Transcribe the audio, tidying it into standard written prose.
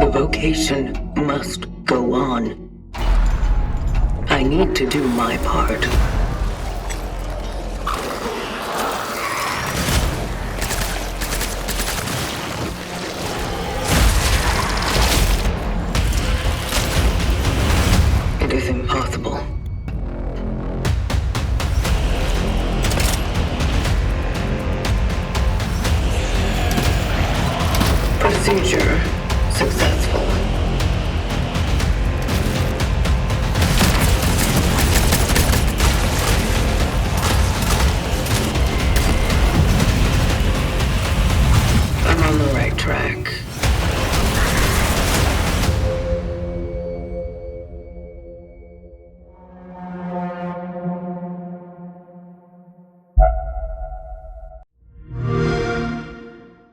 The vocation must go on. I need to do my part. It is impossible. Procedure.